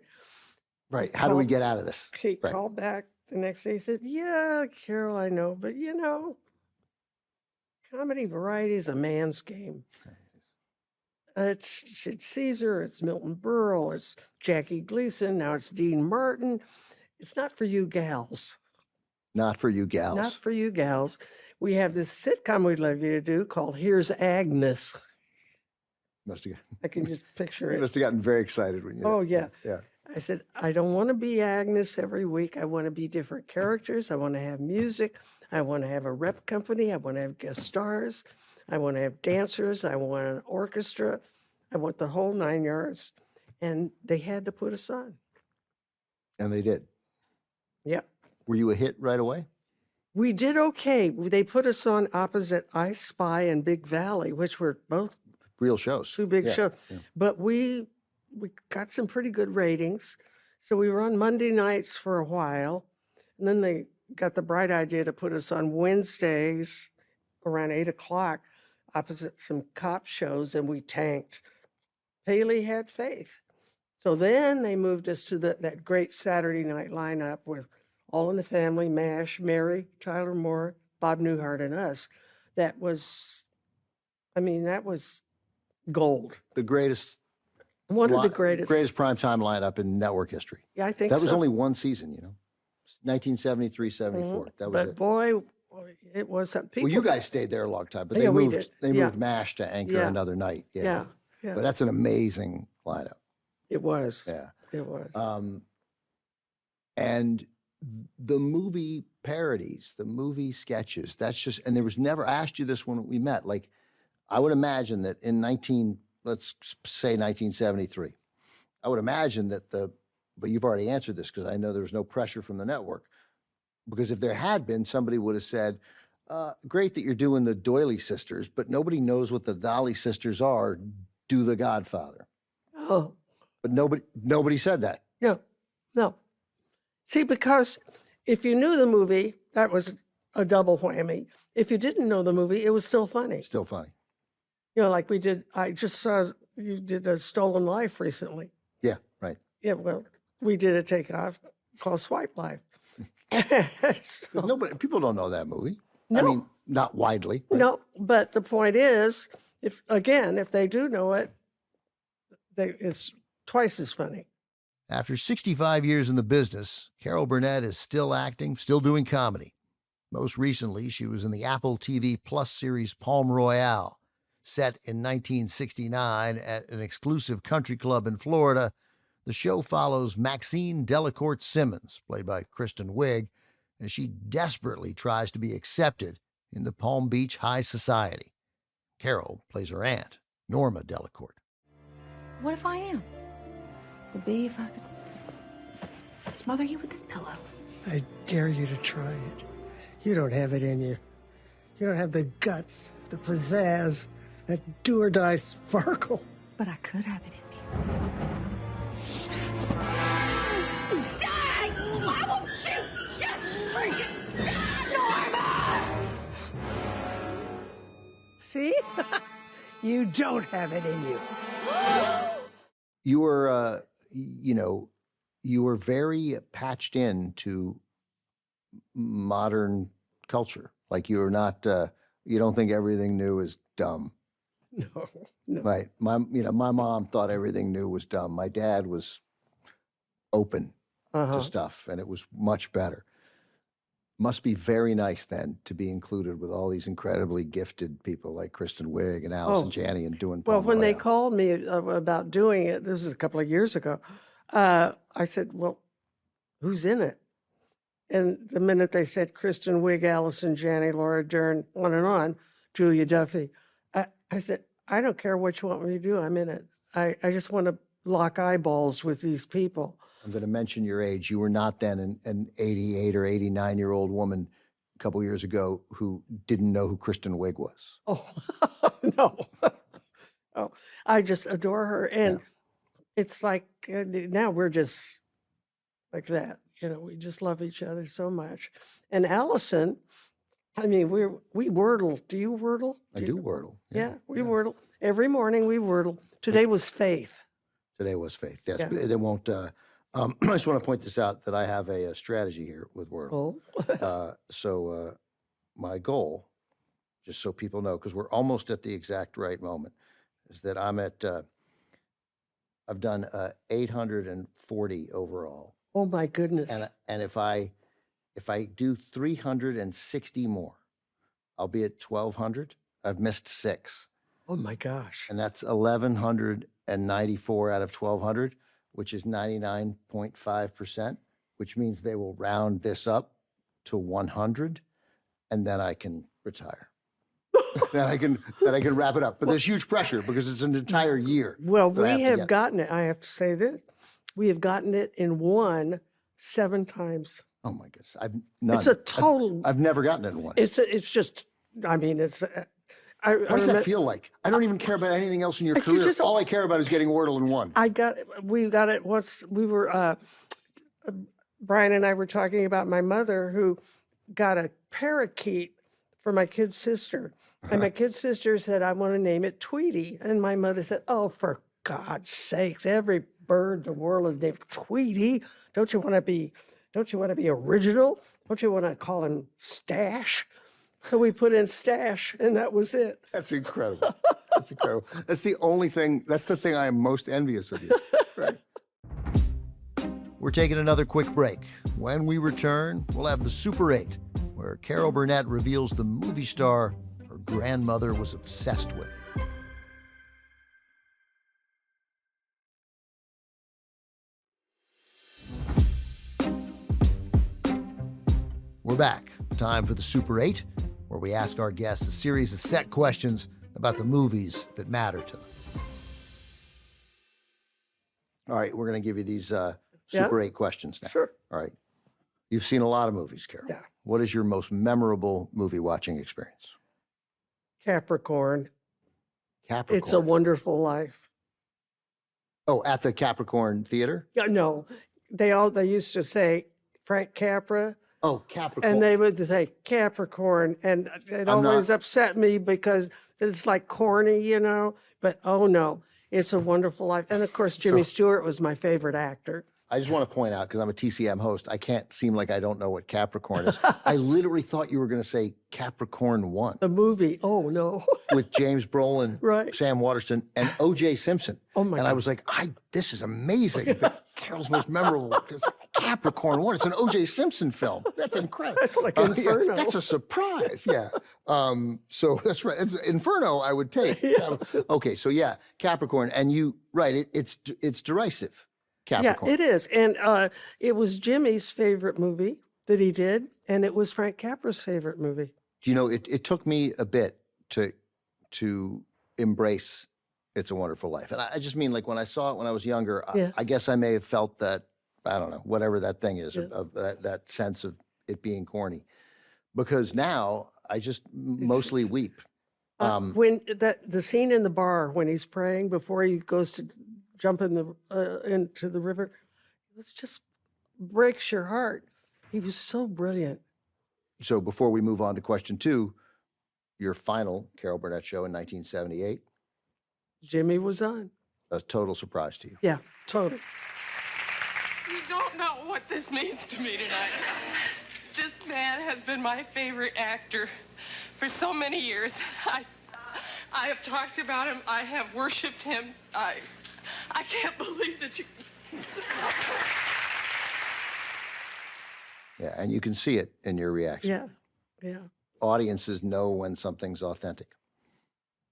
Right. How do we get out of this? He Right. called back the next day. He said, yeah, Carol, I know. But, comedy variety is a man's game. It's Caesar, it's Milton Berle, it's Jackie Gleason, now it's Dean Martin. It's not for you gals. Not for you gals. Not for you gals. We have this sitcom we'd love you to do called Here's Agnes. Must have I can just picture you it. must have gotten very excited when you. Oh, yeah. Yeah. I said, I don't want to be Agnes every week. I want to be different characters. I want to have music. I want to have a rep company. I want to have guest stars. I want to have dancers. I want an orchestra. I want the whole 9 yards. And they had to put us on. And they did. Yeah. Were you a hit right away? We did okay. They put us on opposite I Spy and Big Valley, which were both Real shows. 2 big Yeah, shows. yeah. But we got some pretty good ratings. So we were on Monday nights for a while. And then they got the bright idea to put us on Wednesdays around 8 o'clock opposite some cop shows, and we tanked. Paley had faith. So then they moved us to that great Saturday night lineup with All in the Family, MASH, Mary, Tyler Moore, Bob Newhart, and us. That was gold. The greatest. One of the greatest. Greatest primetime lineup in network history. Yeah, I think That was so. only one season, 1973, 74. That was But it. boy, it was something. Well, you guys stayed there a long time, but Yeah, we moved. did. They Yeah. moved MASH to anchor Yeah. another night. Yeah, But that's an amazing lineup. it was. Yeah. It was. And the movie parodies, the movie sketches, that's just, and there was never, I asked you this when we met, like, I would imagine that in let's say 1973, I would imagine that but you've already answered this because I know there was no pressure from the network. Because if there had been, somebody would have said, great that you're doing the Doily sisters, but nobody knows what the Dolly sisters are. Do the Godfather. Oh, But nobody said that. no. See, because if you knew the movie, that was a double whammy. If you didn't know the movie, it was still funny. Still funny. Like we did, I just saw you did a Stolen Life recently. Yeah, right. Yeah, well, we did a takeoff called Swipe Life. So, 'Cause people don't know that movie. No. I mean, not widely. Right? no, but the point is, if they do know it, it's twice as funny. After 65 years in the business, Carol Burnett is still acting, still doing comedy. Most recently, she was in the Apple TV Plus series Palm Royale. Set in 1969 at an exclusive country club in Florida, the show follows Maxine Delacourt Simmons, played by Kristen Wiig, as she desperately tries to be accepted into Palm Beach high society. Carol plays her aunt, Norma Delacourt. What if I am? Would be if I could not smother you with this pillow. I dare you to try it. You don't have it in you. You don't have the guts, the pizzazz, that do-or-die sparkle. But I could have it in me. Die! Why won't you just freaking die, Norma? See? You don't have it in you. You were, you were very patched into modern culture. Like you're not, you don't think everything new is dumb. No. Right. My mom thought everything new was dumb. My dad was open to stuff, and it was much better. Must be very nice then to be included with all these incredibly gifted people like Kristen Wiig and Allison Janney and doing. Well, when they Pomeroy. called me about doing it, this is a couple of years ago, I said, well, who's in it? And the minute they said Kristen Wiig, Allison Janney, Laura Dern, on, Julia Duffy, I said, I don't care what you want me to do. I'm in it. I just want to lock eyeballs with these people. I'm going to mention your age. You were not then an 88 or 89-year-old woman a couple years ago who didn't know who Kristen Wiig was. Oh, no. Oh, I just adore her. And it's like now we're just like that. We just love each other so much. And Allison, I mean, we Wordle. Do you Wordle? I do Wordle. Yeah, we Wordle. Every morning we Wordle. Today was Faith. Today was Faith. Yes, Yeah. they won't. I just want to point this out that I have a strategy here with Wordle. Oh, So my goal, just so people know, because we're almost at the exact right moment, is that I'm at. I've done 840 overall, oh my goodness. and if I do 360 more, I'll be at 1,200. I've missed 6. Oh my gosh. And that's 1,194 out of 1,200, which is 99.5%, which means they will round this up to 100, and then I can retire. then I can wrap it up. But there's huge pressure because it's an entire year. Well, that I we to have get. gotten it. I have to say this. We have gotten it in 7 times. Oh my goodness, I've none. It's a total. I've never gotten it in one. It's just. I mean, it's. What does that feel like? I don't even care about anything else in your You career. just- All I care about is getting Wordle in one. We got it once. We were. Brian and I were talking about my mother who got a parakeet for my kid's sister, and my kid's sister said, "I want to name it Tweety," and my mother said, "Oh, for God's sakes! Every bird in the world is named Tweety. Don't you want to be original? Don't you want to call him Stash?" So we put in Stash, and that was it. That's incredible. That's incredible. That's the only thing. That's the thing I am most envious of you. Right. We're taking another quick break. When we return, we'll have the Super 8, where Carol Burnett reveals the movie star her grandmother was obsessed with. We're back. Time for the Super 8, where we ask our guests a series of set questions about the movies that matter to them. All right, we're going to give you these Super 8 questions now. Sure. All right. You've seen a lot of movies, Carol. Yeah. What is your most memorable movie watching experience? Capricorn. Capricorn. It's a Wonderful Life. Oh, at the Capricorn Theater? Yeah, no, they used to say Frank Capra, Oh, Capricorn. and they would say Capricorn, and it I'm always not- upset me because it's like corny, But oh no, It's a Wonderful Life, and of course Jimmy Stewart was my favorite actor. I just want to point out, because I'm a TCM host, I can't seem like I don't know what Capricorn is. I literally thought you were going to say Capricorn 1 The movie. Oh no. with James Brolin, Right. Sam Waterston, and O.J. Simpson. Oh, my And I God. was like, this is amazing. That Carol's most memorable is Capricorn 1. It's an O.J. Simpson film. That's incredible. That's like Yeah, Inferno. that's a surprise. Yeah. So that's right. It's Inferno, I would take. Okay. So yeah, Capricorn, and it's derisive. Capricorn. Yeah, it is. And it was Jimmy's favorite movie that he did, and it was Frank Capra's favorite movie. Do you know, it took me a bit to embrace It's a Wonderful Life. And I just mean, like, when I saw it when I was younger, Yeah. I guess I may have felt that I don't know, whatever that thing is, Yeah. of that sense of it being corny. Because now I just mostly weep. When the scene in the bar when he's praying before he goes to jump into the river, it was just breaks your heart. He was so brilliant. So before we move on to question 2, your final Carol Burnett show in 1978, Jimmy was on. a total surprise to you. Yeah, totally. You don't know what this means to me tonight. This man has been my favorite actor for so many years. I have talked about him. I have worshipped him. I can't believe that you... Yeah, and you can see it in your reaction. Yeah, yeah. Audiences know when something's authentic.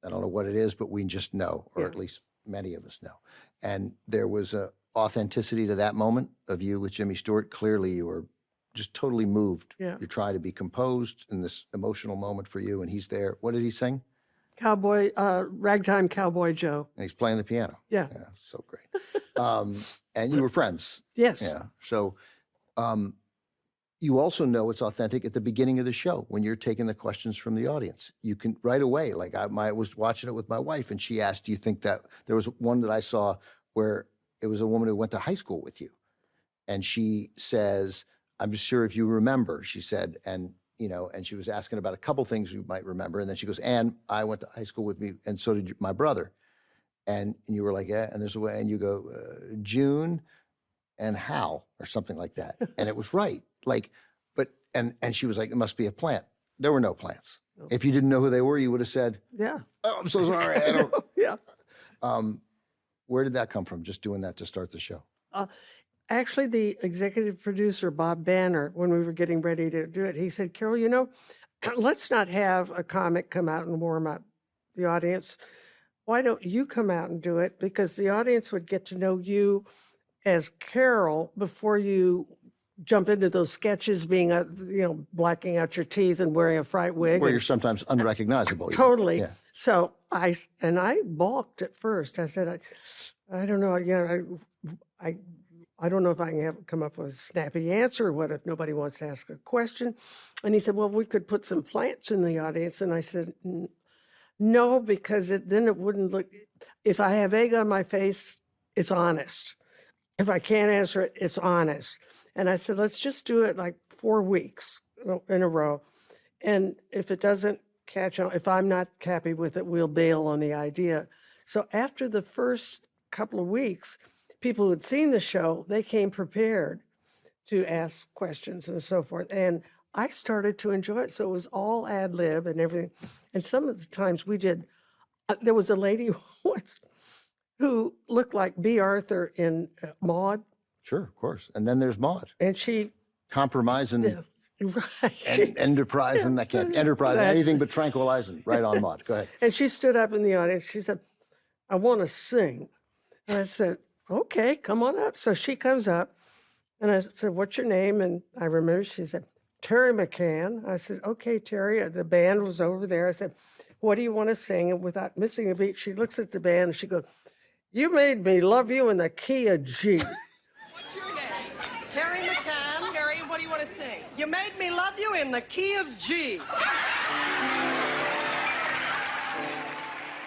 I don't know what it is, but we just know, or Yeah. at least many of us know. And there was a authenticity to that moment of you with Jimmy Stewart. Clearly, you were just totally moved. Yeah. You try to be composed in this emotional moment for you, and he's there. What did he sing? Ragtime Cowboy Joe. And he's playing the piano. Yeah. Yeah, so great. And you were friends. Yes. Yeah. So you also know it's authentic at the beginning of the show when you're taking the questions from the audience. You can right away, like I was watching it with my wife and she asked, do you think that there was one that I saw where it was a woman who went to high school with you. And she says, I'm just sure if you remember, she said, and she was asking about a couple things you might remember. And then she goes, and I went to high school with me and so did my brother. And you were like, yeah, and there's a way, and you go, June and Hal or something like that. And it was right. Like, and she was like, it must be a plant. There were no plants. No. If you didn't know who they were, you would have said, Yeah. oh, I'm so sorry. I don't. Yeah. Where did that come from? Just doing that to start the show? Actually, the executive producer, Bob Banner, when we were getting ready to do it, he said, Carol, let's not have a comic come out and warm up the audience. Why don't you come out and do it? Because the audience would get to know you as Carol before you jump into those sketches being, blacking out your teeth and wearing a fright wig. Where and- you're sometimes unrecognizable. even. Totally. Yeah. So I balked at first. I said, I don't know. I don't know if I can come up with a snappy answer. What if nobody wants to ask a question? And he said, well, we could put some plants in the audience. And I said, no, because then it wouldn't look, if I have egg on my face, it's honest. If I can't answer it, it's honest. And I said, let's just do it like 4 weeks in a row. And if it doesn't catch on, if I'm not happy with it, we'll bail on the idea. So after the first couple of weeks, people who had seen the show, they came prepared to ask questions and so forth. And I started to enjoy it. So it was all ad lib and everything. And some of the times we did, there was a lady once who looked like B. Arthur in Maude. Sure, of course. And then there's Maud. And she, Compromising right. and enterprising, that can't, enterprising, That's- anything but tranquilizing, right on Maud. Go ahead. And she stood up in the audience. She said, I want to sing. And I said, okay, come on up. So she comes up and I said, what's your name? And I remember she said, Terry McCann. I said, okay, Terry. The band was over there. I said, what do you want to sing? And without missing a beat, she looks at the band and she goes, you made me love you in the key of G. What's your name? Terry McCann. Terry, what do you want to sing? You made me love you in the key of G.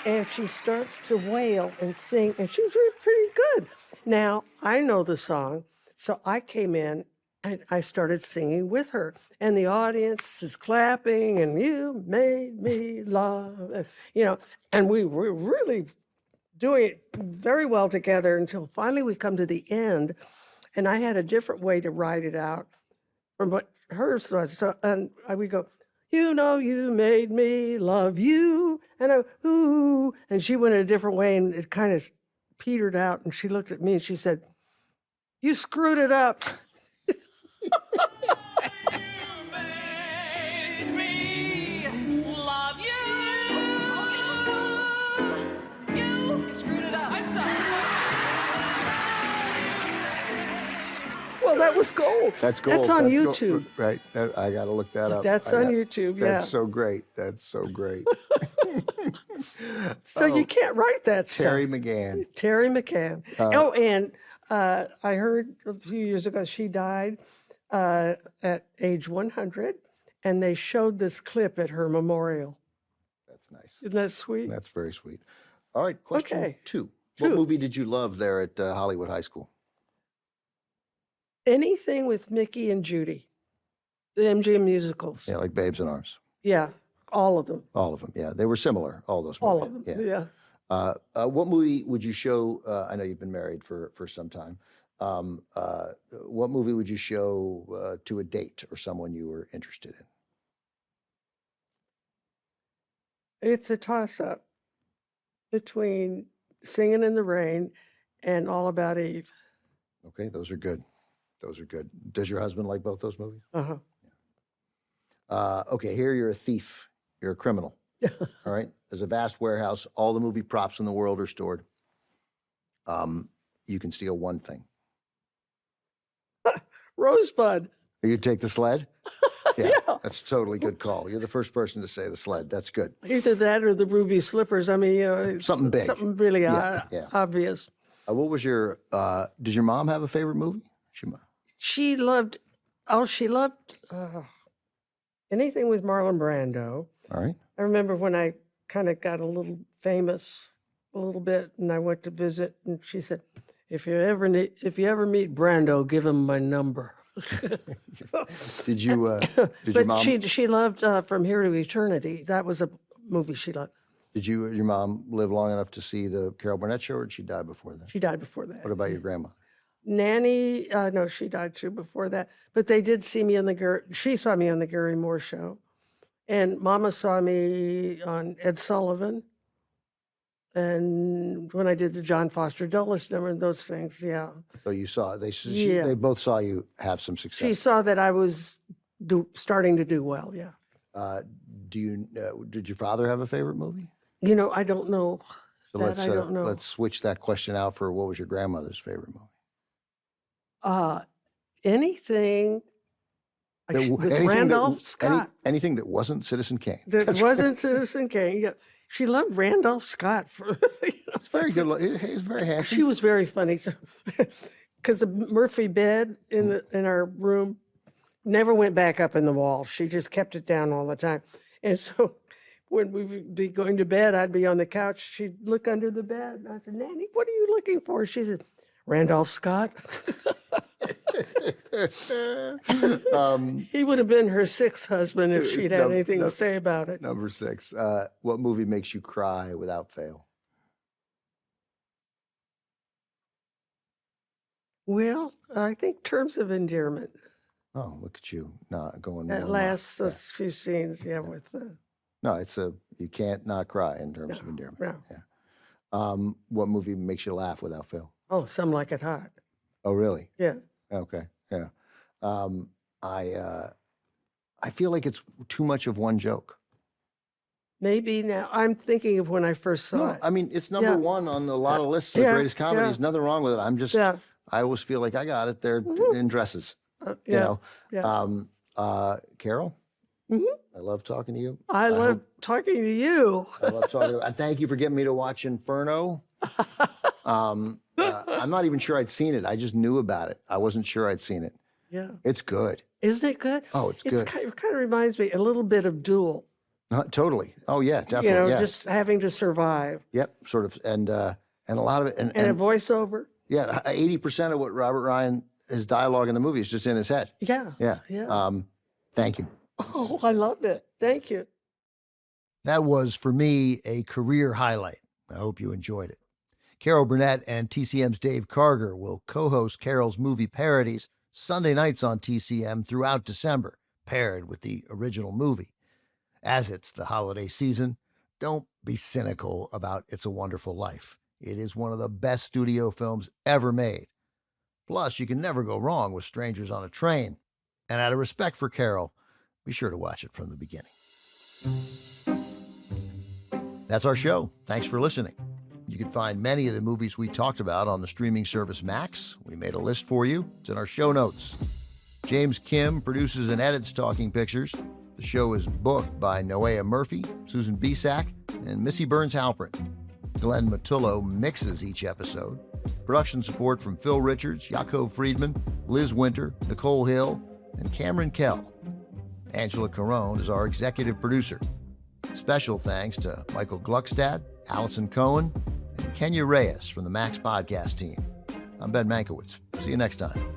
And she starts to wail and sing, and she was really pretty good. Now, I know the song, so I came in and I started singing with her. And the audience is clapping, and you made me love, and we were really doing it very well together until finally we come to the end. And I had a different way to write it out from what hers was. So, and we go, you made me love you. And ooh, and she went a different way and it kind of petered out. And she looked at me and she said, you screwed it up. Made me love you. You screwed it up. I'm sorry. Well, that was gold. That's gold. That's on gold. YouTube. Right. I got to look that up. That's on YouTube, yeah. That's so great. That's so great. So you can't write that stuff. Terry McGann. Terry McCann. And I heard a few years ago she died at age 100, and they showed this clip at her memorial. That's nice. Isn't that sweet? That's very sweet. All right, question Okay. two. What movie did you love there at Hollywood High School? Anything with Mickey and Judy, the MGM musicals. Yeah, like Babes in Arms. Yeah, all of them. All of them. Yeah, they were similar. All those. All movies. of them. Yeah. What movie would you show? I know you've been married for some time. What movie would you show to a date or someone you were interested in? It's a toss-up between Singing in the Rain and All About Eve. Okay, those are good. Those are good. Does your husband like both those movies? Uh-huh. Okay, here you're a thief. You're a criminal. All right. There's a vast warehouse. All the movie props in the world are stored. You can steal one thing. Rosebud. You take the sled? Yeah, that's a totally good call. You're the first person to say the sled. That's good. Either that or the ruby slippers. I mean, it's Something big. Something really Yeah. obvious. What was your, did your mom have a favorite movie? She loved anything with Marlon Brando. All right. I remember when I kind of got a little famous a little bit, and I went to visit, and she said, if you ever meet Brando, give him my number. Did your But mom? she loved From Here to Eternity. That was a movie she loved. Did your mom live long enough to see the Carol Burnett show, or did she die before that? She died before that. What about your grandma? Nanny, no, she died too before that. But they did see me on she saw me on the Gary Moore show. And Mama saw me on Ed Sullivan. And when I did the John Foster Dulles number and those things, yeah. So you saw, they Yeah. both saw you have some success. She saw that I was starting to do well, yeah. Did your father have a favorite movie? You know, I don't know. So I don't know. let's switch that question out for what was your grandmother's favorite movie? Anything with Randolph Scott. Anything that wasn't Citizen Kane. That wasn't Citizen Kane. Yeah. She loved Randolph Scott. It's very good. He's very handsome. She was very funny. Because the Murphy bed in our room never went back up in the wall. She just kept it down all the time. And so when we would be going to bed, I'd be on the couch. She'd look under the bed. And I said, Nanny, what are you looking for? She said, Randolph Scott. He would have been her sixth husband if she'd had anything to say about it. Number 6. What movie makes you cry without fail? Well, I think Terms of Endearment. Oh, look at you, not going. That more last yeah. few scenes, with No, you can't not cry in Terms of Endearment. no. Yeah. What movie makes you laugh without fail? Oh, Some Like It Hot. Oh, really? Yeah. Okay. Yeah. I feel like it's too much of one joke. Maybe now. I'm thinking of when I first saw it. I mean, it's number Yeah. one on a lot of lists of Yeah, greatest comedies. yeah. Nothing wrong with it. I'm just, Yeah. I always feel like I got it. They're in dresses, you know. Carol, I love talking to you. I love talking to you. I love talking to you. And thank you for getting me to watch Inferno. I'm not even sure I'd seen it. I just knew about it. I wasn't sure I'd seen it. Yeah. It's good. Isn't it good? Oh, it's good. It kind of reminds me a little bit of Duel. Totally. Oh, yeah, definitely. You know, yeah. just having to survive. Yep, sort of. And a lot of it. And a voiceover. Yeah, 80% of what Robert Ryan, his dialogue in the movie is just in his head. Yeah. Yeah. Yeah. Thank you. Oh, I loved it. Thank you. That was, for me, a career highlight. I hope you enjoyed it. Carol Burnett and TCM's Dave Karger will co-host Carol's movie parodies Sunday nights on TCM throughout December, paired with the original movie. As it's the holiday season, don't be cynical about It's a Wonderful Life. It is one of the best studio films ever made. Plus, you can never go wrong with Strangers on a Train. And out of respect for Carol, be sure to watch it from the beginning. That's our show. Thanks for listening. You can find many of the movies we talked about on the streaming service Max. We made a list for you. It's in our show notes. James Kim produces and edits Talking Pictures. The show is booked by Noea Murphy, Susan Bisak, and Missy Burns-Halpern. Glenn Matullo mixes each episode. Production support from Phil Richards, Yaakov Friedman, Liz Winter, Nicole Hill, and Cameron Kell. Angela Carone is our executive producer. Special thanks to Michael Gluckstadt, Allison Cohen, and Kenya Reyes from the Max Podcast team. I'm Ben Mankiewicz. See you next time.